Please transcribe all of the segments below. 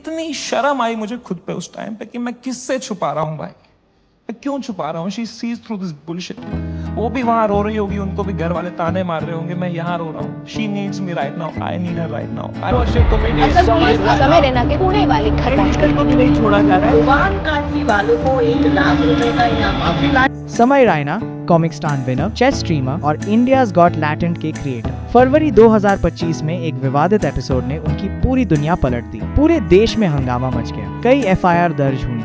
इतनी शर्म आई मुझे खुद पे उस टाइम पे कि मैं किससे छुपा रहा हूँ भाई, मैं क्यों छुपा रहा हूँ। She sees through this bullshit. वो भी वहां रो रही होगी, उनको भी घर वाले ताने मार रहे होंगे, मैं यहाँ रो रहा हूँ। She needs me right now, I need her right now. समय रैना के पुणे वाली घटना को भी नहीं छोड़ा जा रहा है। वाहन काटने वालों को 1 लाख रुपए का इनाम। Samay Raina comic star winner, chess streamer और इंडियाज गॉट लैटेंट के क्रिएटर। फरवरी 2025 में एक विवादित एपिसोड ने उनकी पूरी दुनिया पलट दी। पूरे देश में हंगामा मच गया, कई एफआईआर दर्ज हुई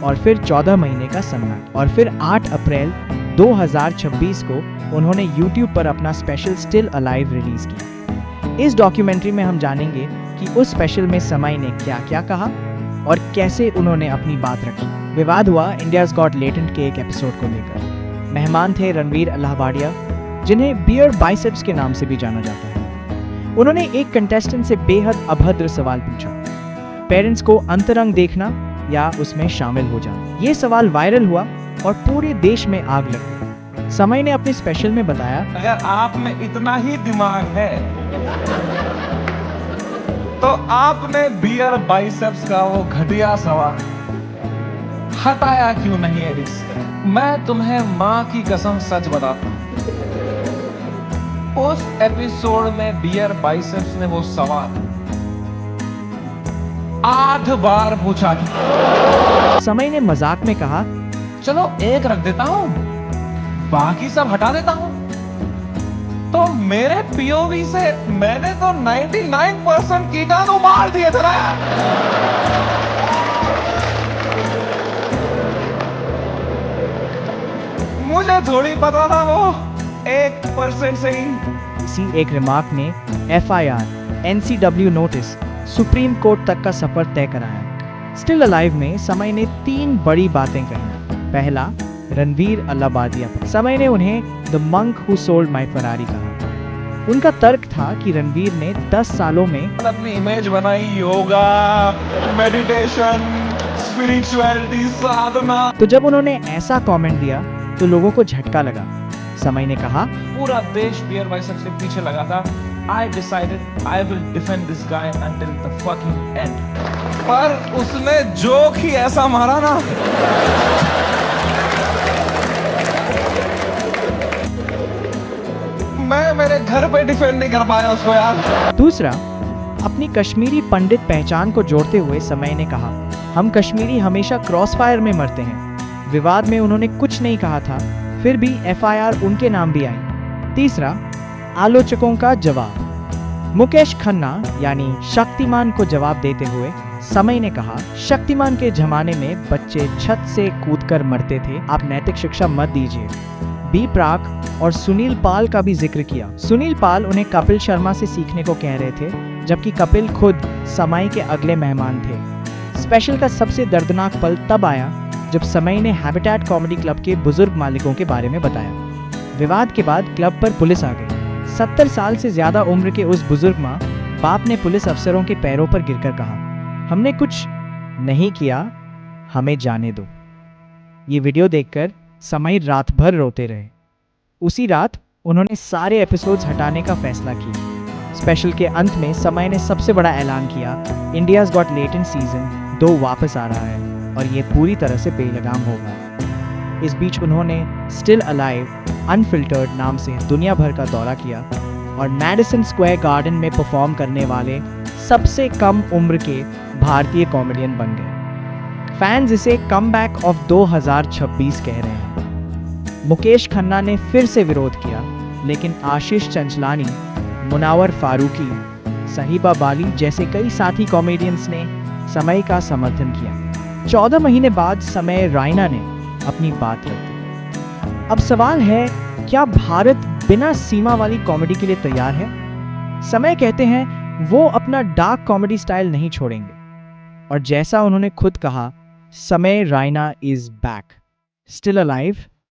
और फिर 14 महीने का सन्नाटा। और फिर 8 अप्रैल 2026 को उन्होंने YouTube पर अपना स्पेशल स्टिल अलाइव रिलीज किया। इस डॉक्यूमेंट्री में हम जानेंगे कि उस स्पेशल में समय ने क्या क्या कहा और कैसे उन्होंने अपनी बात रखी। विवाद हुआ इंडियाज गॉट लेटेंट के एक एपिसोड को लेकर। मेहमान थे रणवीर अल्लाहबाडिया, जिन्हें बियर बाइसेप्स के नाम से भी जाना जाता है। उन्होंने एक कंटेस्टेंट से बेहद अभद्र सवाल पूछा, पेरेंट्स को अंतरंग देखना या उसमें शामिल हो जाना। ये सवाल वायरल हुआ और पूरे देश में आग लगी। समय ने अपने स्पेशल में बताया, अगर आप में इतना ही दिमाग है तो आपने बियर बाइसेप्स का वो घटिया सवाल हटाया क्यों नहीं एडिट से। मैं तुम्हें माँ की कसम सच बताता हूं, उस एपिसोड में बियर बाइसेप्स ने वो सवाल 8 बार पूछा। समय ने मजाक में कहा, चलो एक रख देता हूं, बाकी सब हटा देता हूं। तो मेरे पीओवी से मैंने तो 99% कीटाणु मार दिए थे ना। मुझे थोड़ी पता था वो 1% से ही। इसी एक रिमार्क ने FIR, NCW notice, supreme court तक का सफर तय कराया। स्टिल अलाइव में समय ने 3 बड़ी बातें कही। पहला, रणवीर अल्लाहबादिया। समय ने उन्हें the monk who sold my Ferrari कहा। उनका तर्क था कि रणवीर ने 10 सालों में अपनी इमेज बनाई, योगा, मेडिटेशन, स्पिरिचुअलिटी, साधना। तो जब उन्होंने ऐसा कमेंट दिया तो लोगों को झटका लगा। समय ने कहा, पूरा देश बियर बाइसेप्स के पीछे लगा था। I decided I will defend this guy until the fucking end। पर उसने जोक ही ऐसा मारा ना, मैं मेरे घर पे डिफेंड नहीं कर पाया उसको यार। दूसरा, अपनी कश्मीरी पंडित पहचान को जोड़ते हुए समय ने कहा, हम कश्मीरी हमेशा क्रॉसफायर में मरते हैं। विवाद में उन्होंने कुछ नहीं कहा था, फिर भी एफआईआर उनके नाम भी आई। तीसरा, आलोचकों का जवाब। मुकेश खन्ना यानी शक्तिमान को जवाब देते हुए समय ने कहा, शक्तिमान के जमाने में बच्चे छत से कूदकर मरते थे, आप नैतिक शिक्षा मत दीजिए। बी प्राक और सुनील पाल का भी जिक्र किया। सुनील पाल उन्हें कपिल शर्मा से सीखने को कह रहे थे, जबकि कपिल खुद समय के अगले मेहमान थे। स्पेशल का सबसे दर्दनाक पल तब आया जब समय ने हैबिटेट कॉमेडी क्लब के बुजुर्ग मालिकों के बारे में बताया। विवाद के बाद क्लब पर पुलिस आ गई। 70 साल से ज्यादा उम्र के उस बुजुर्ग माँ बाप ने पुलिस अफसरों के पैरों पर गिरकर कहा, हमने कुछ नहीं किया, हमें जाने दो। ये वीडियो देखकर समय रात भर रोते रहे। उसी रात उन्होंने सारे एपिसोड्स हटाने का फैसला किया। स्पेशल के अंत में समय ने सबसे बड़ा ऐलान किया, इंडियाज गॉट लेटेंट सीजन 2 वापस आ रहा है और ये पूरी तरह से बेलगाम होगा। इस बीच उन्होंने स्टिल अलाइव अनफिल्टर्ड नाम से दुनिया भर का दौरा किया और मैडिसन स्क्वायर गार्डन में परफॉर्म करने वाले सबसे कम उम्र के भारतीय कॉमेडियन बन गए। फैंस इसे कमबैक ऑफ 2026 कह रहे हैं। मुकेश खन्ना ने फिर से विरोध किया, लेकिन आशीष चंचलानी, मुनावर फारूकी, सहीबा बाली जैसे कई साथी कॉमेडियंस ने समय का समर्थन किया। 14 महीने बाद समय रायना ने अपनी बात रख दी। अब सवाल है, क्या भारत बिना सीमा वाली कॉमेडी के लिए तैयार है? समय कहते हैं वो अपना डार्क कॉमेडी स्टाइल नहीं छोड़ेंगे और जैसा उन्होंने खुद कहा, समय Raina is back. Still alive